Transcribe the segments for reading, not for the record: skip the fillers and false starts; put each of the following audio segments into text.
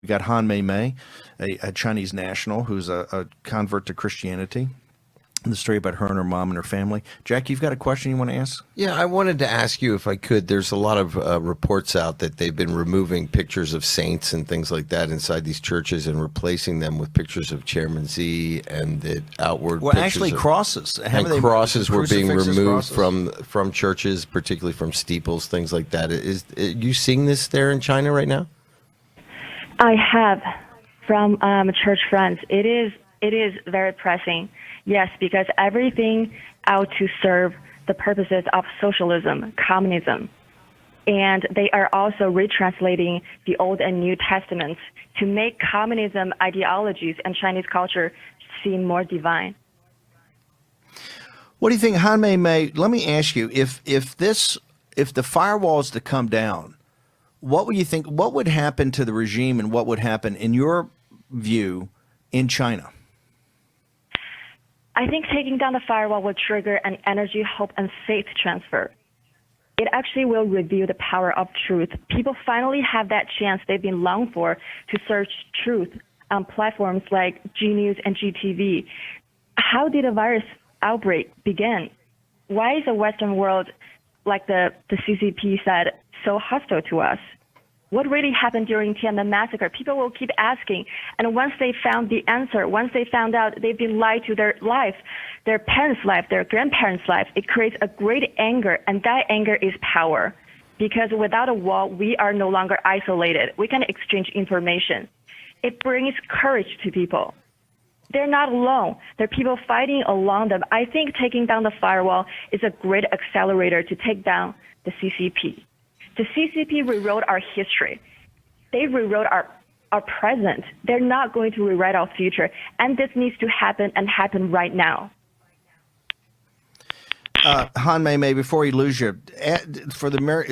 We got Han Mei Mei, a Chinese national who's a convert to Christianity. The story about her and her mom and her family. Jack, you've got a question you want to ask? Yeah, I wanted to ask you if I could. There's a lot of reports out that they've been removing pictures of saints and things like that inside these churches and replacing them with pictures of Chairman Z and the outward Well, pictures actually, of, crosses. and crosses were being removed crosses? from churches, particularly from steeples, things like that. Are you seeing this there in China right now? I have from church friends. It is very pressing. Yes, because everything out to serve the purposes of socialism, communism. And they are also retranslating the Old and New Testaments to make communism ideologies and Chinese culture seem more divine. What do you think, Han Mei Mei? Let me ask you, if the firewall is to come down, what would you think? What would happen to the regime, and what would happen, in your view, in China? I think taking down the firewall will trigger an energy, hope, and faith transfer. It actually will reveal the power of truth. People finally have that chance they've been longing for to search truth on platforms like G News and GTV. How did a virus outbreak begin? Why is the Western world, like the CCP said, so hostile to us? What really happened during Tiananmen massacre? People will keep asking. And once they found the answer, once they found out they've been lied to their life, their parents' life, their grandparents' life, it creates a great anger. And that anger is power. Because without a wall, we are no longer isolated. We can exchange information. It brings courage to people. They're not alone. There are people fighting along them. I think taking down the firewall is a great accelerator to take down the CCP. The CCP rewrote our history. They rewrote our present. They're not going to rewrite our future. And this needs to happen, and happen right now. Han Mei Mei, before we lose you,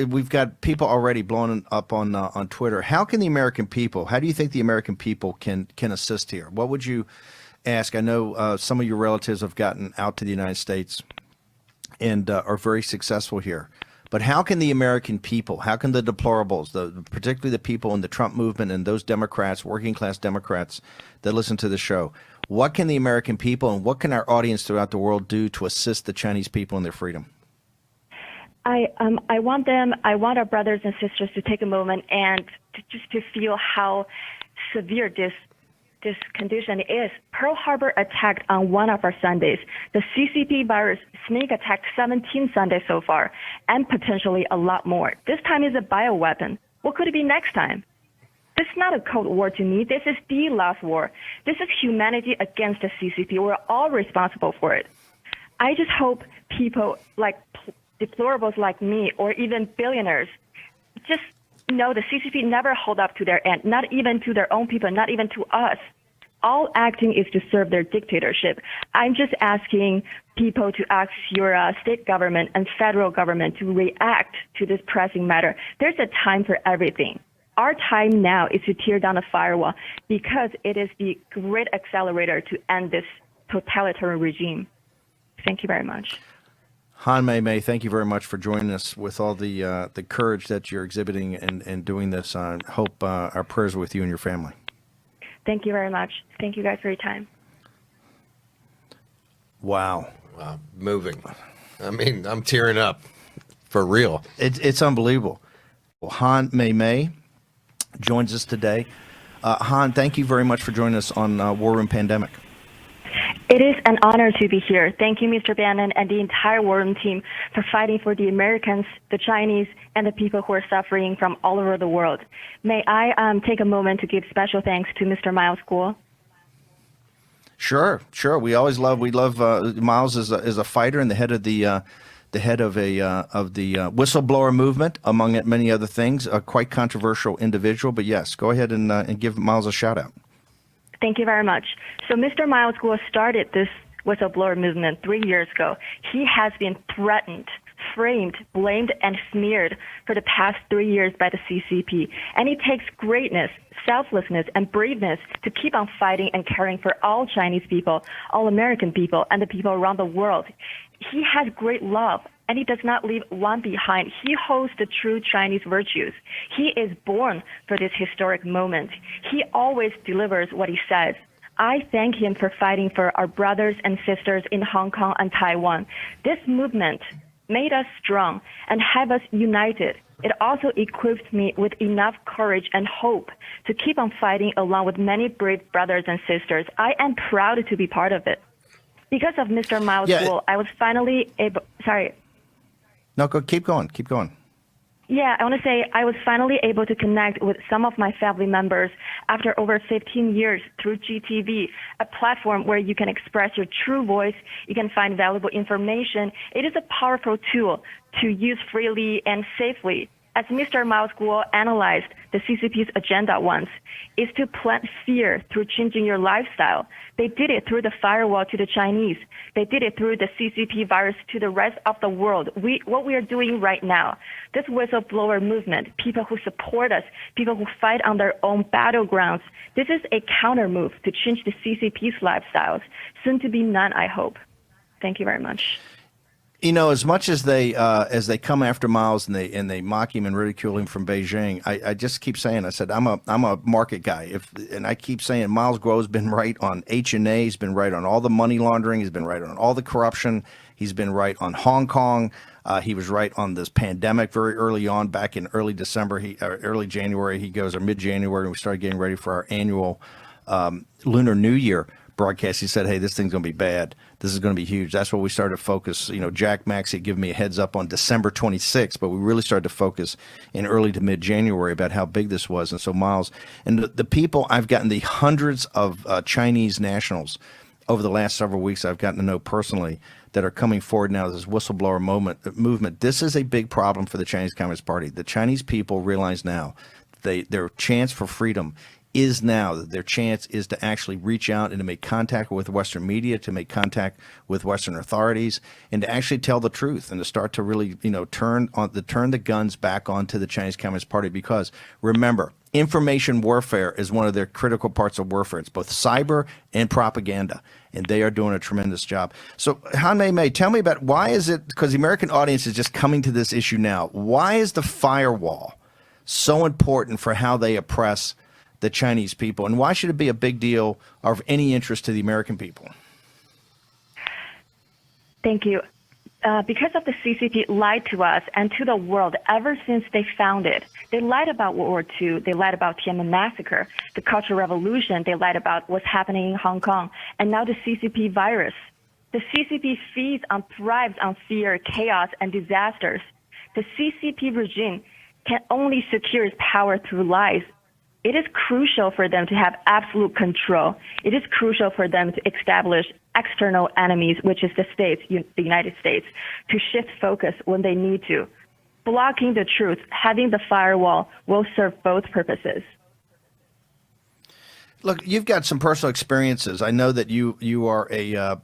we've got people already blowing up on Twitter. How do you think the American people can assist here? What would you ask? I know some of your relatives have gotten out to the United States and are very successful here. But how can the American people, how can the deplorables, particularly the people in the Trump movement and those Democrats, working class Democrats that listen to the show, what can the American people and what can our audience throughout the world do to assist the Chinese people in their freedom? I want our brothers and sisters to take a moment and just to feel how severe this condition is. Pearl Harbor attacked on one of our Sundays. The CCP virus sneak attacked 17 Sundays so far, and potentially a lot more. This time is a bioweapon. What could it be next time? This is not a Cold War to me. This is the last war. This is humanity against the CCP. We're all responsible for it. I just hope people like deplorables like me, or even billionaires, just know the CCP never hold up to their end, not even to their own people, not even to us. All acting is to serve their dictatorship. I'm just asking people to ask your state government and federal government to react to this pressing matter. There's a time for everything. Our time now is to tear down the firewall because it is the great accelerator to end this totalitarian regime. Thank you very much. Han Mei Mei, thank you very much for joining us with all the courage that you're exhibiting and doing this. I hope our prayers are with you and your family. Thank you very much. Thank you guys for your time. Wow. Wow. Moving. I mean, I'm tearing up. For real. It's unbelievable. Well, Han Mei Mei joins us today. Han, thank you very much for joining us on War Room Pandemic. It is an honor to be here. Thank you, Mr. Bannon, and the entire War Room team for fighting for the Americans, the Chinese, and the people who are suffering from all over the world. May I take a moment to give special thanks to Mr. Miles Guo? Sure. We love Miles as a fighter and the head of the whistleblower movement, among many other things. A quite controversial individual, but yes, go ahead and give Miles a shout out. Thank you very much. So Mr. Miles Guo started this whistleblower movement 3 years ago. He has been threatened, framed, blamed, and smeared for the past 3 years by the CCP. And it takes greatness, selflessness, and braveness to keep on fighting and caring for all Chinese people, all American people, and the people around the world. He has great love and he does not leave one behind. He holds the true Chinese virtues. He is born for this historic moment. He always delivers what he says. I thank him for fighting for our brothers and sisters in Hong Kong and Taiwan. This movement made us strong and have us united. It also equipped me with enough courage and hope to keep on fighting along with many brave brothers and sisters. I am proud to be part of it. Because of Mr. Mao's rule, I was finally able... Sorry. No, keep going. Keep going. Yeah, I want to say I was finally able to connect with some of my family members after over 15 years through GTV, a platform where you can express your true voice, you can find valuable information. It is a powerful tool to use freely and safely. As Mr. Mao's Guo analyzed the CCP's agenda once, is to plant fear through changing your lifestyle. They did it through the firewall to the Chinese. They did it through the CCP virus to the rest of the world. What we are doing right now, this whistleblower movement, people who support us, people who fight on their own battlegrounds, this is a counter move to change the CCP's lifestyles. Soon to be none, I hope. Thank you very much. You know, as much as they come after Miles and they mock him and ridicule him from Beijing, I just keep saying, I said, I'm a market guy. And I keep saying Miles Guo's been right on H&A, he's been right on all the money laundering, he's been right on all the corruption, he's been right on Hong Kong. He was right on this pandemic very early on, back in early December, early January, he goes, or mid-January, and we started getting ready for our annual Lunar New Year broadcast. He said, hey, this thing's going to be bad. This is going to be huge. That's what we started to focus. You know, Jack Maxey gave me a heads up on December 26th, but we really started to focus in early to mid-January about how big this was. And so Miles, and the people, I've gotten the hundreds of Chinese nationals over the last several weeks I've gotten to know personally that are coming forward now, this whistleblower movement. This is a big problem for the Chinese Communist Party. The Chinese people realize now their chance for freedom is now, that their chance is to actually reach out and to make contact with Western media, to make contact with Western authorities, and to actually tell the truth and to start to really, turn the guns back onto the Chinese Communist Party. Because remember, information warfare is one of their critical parts of warfare. It's both cyber and propaganda, and they are doing a tremendous job. So, Han Mei Mei, tell me about why is it, because the American audience is just coming to this issue now, why is the firewall so important for how they oppress the Chinese people, and why should it be a big deal or of any interest to the American people? Thank you. Because of the CCP lied to us and to the world ever since they founded. They lied about World War II. They lied about Tiananmen Massacre, the Cultural Revolution. They lied about what's happening in Hong Kong, and now the CCP virus. The CCP feeds and thrives on fear, chaos, and disasters. The CCP regime can only secure its power through lies. It is crucial for them to have absolute control. It is crucial for them to establish external enemies, which is the states, the United States, to shift focus when they need to. Blocking the truth, having the firewall will serve both purposes. Look, you've got some personal experiences. I know that you are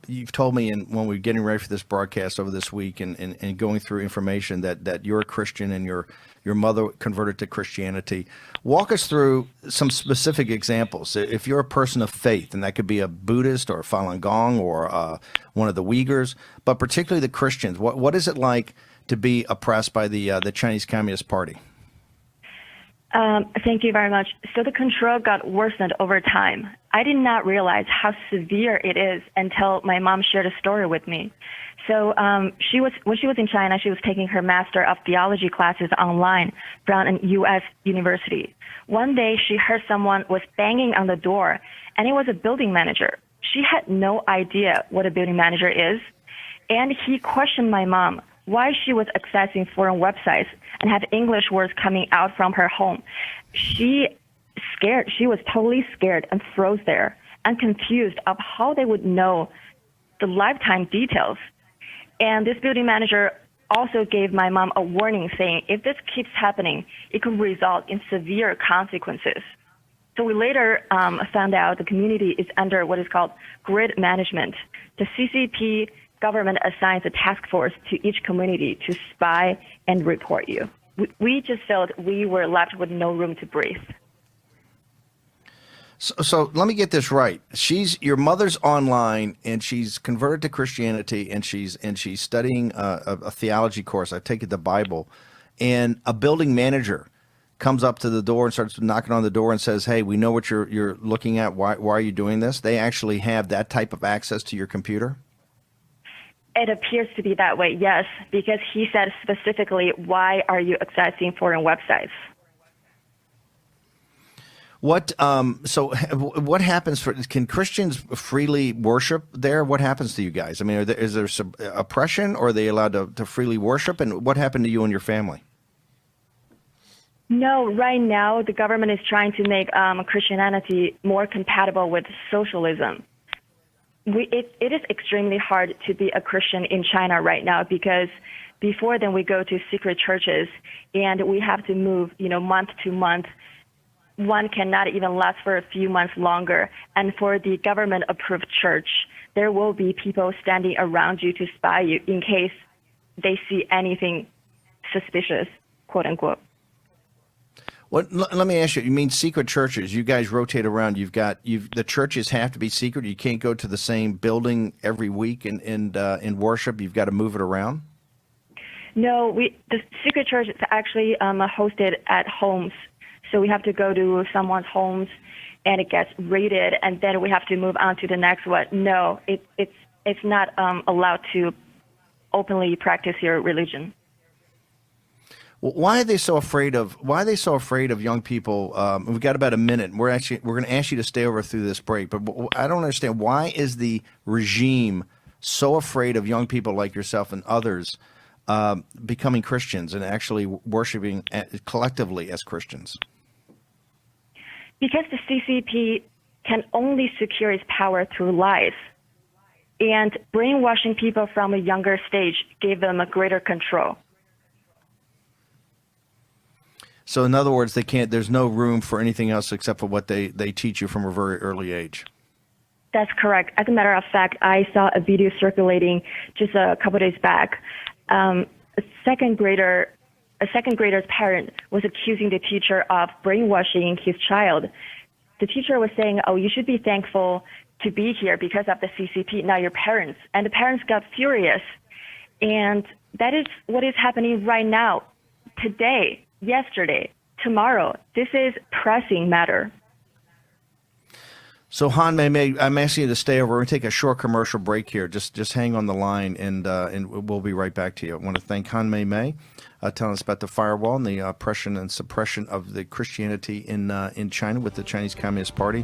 you've told me when we were getting ready for this broadcast over this week and going through information that you're a Christian and your mother converted to Christianity. Walk us through some specific examples. If you're a person of faith, and that could be a Buddhist or a Falun Gong or one of the Uyghurs, but particularly the Christians, what is it like to be oppressed by the Chinese Communist Party? Thank you very much. So the control got worsened over time. I did not realize how severe it is until my mom shared a story with me. So when she was in China, she was taking her Master of Theology classes online from a U.S. university. One day, she heard someone was banging on the door, and it was a building manager. She had no idea what a building manager is, and he questioned my mom why she was accessing foreign websites and had English words coming out from her home. She was totally scared and froze there and confused of how they would know the lifetime details. And this building manager also gave my mom a warning saying, if this keeps happening, it could result in severe consequences. So we later found out the community is under what is called grid management. The CCP government assigns a task force to each community to spy and report you. We just felt we were left with no room to breathe. So let me get this right. Your mother's online and she's converted to Christianity and she's studying a theology course. I take it the Bible, and a building manager comes up to the door and starts knocking on the door and says, "Hey, we know what you're looking at. Why are you doing this?" They actually have that type of access to your computer. It appears to be that way, yes, because he said specifically, "Why are you accessing foreign websites?" What what happens can Christians freely worship there? What happens to you guys? I mean, is there some oppression, or are they allowed to freely worship? And what happened to you and your family? No, right now the government is trying to make Christianity more compatible with socialism. It is extremely hard to be a Christian in China right now because before then we go to secret churches and we have to move, month to month. One cannot even last for a few months longer. And for the government-approved church, there will be people standing around you to spy you in case they see anything suspicious, quote unquote. Let me ask you. You mean secret churches? You guys rotate around. The churches have to be secret. You can't go to the same building every week in worship. You've got to move it around. No, the secret church is actually hosted at homes. So we have to go to someone's homes, and it gets raided, and then we have to move on to the next one. No, it's not allowed to openly practice your religion. Well, why are they so afraid of young people? We've got about a minute. We're going to ask you to stay over through this break, but I don't understand, why is the regime so afraid of young people like yourself and others becoming Christians and actually worshiping collectively as Christians? Because the CCP can only secure its power through lies. And brainwashing people from a younger stage gave them a greater control. So in other words, there's no room for anything else except for what they teach you from a very early age. That's correct. As a matter of fact, I saw a video circulating just a couple days back. A second grader's parent was accusing the teacher of brainwashing his child. The teacher was saying, "Oh, you should be thankful to be here because of the CCP, not your parents." And the parents got furious. And that is what is happening right now, today, yesterday, tomorrow. This is pressing matter. So Han Mei Mei, I'm asking you to stay over. We're going to take a short commercial break here. Just hang on the line, and we'll be right back to you. I want to thank Han Mei Mei, telling us about the firewall and the oppression and suppression of the Christianity in China with the Chinese Communist Party.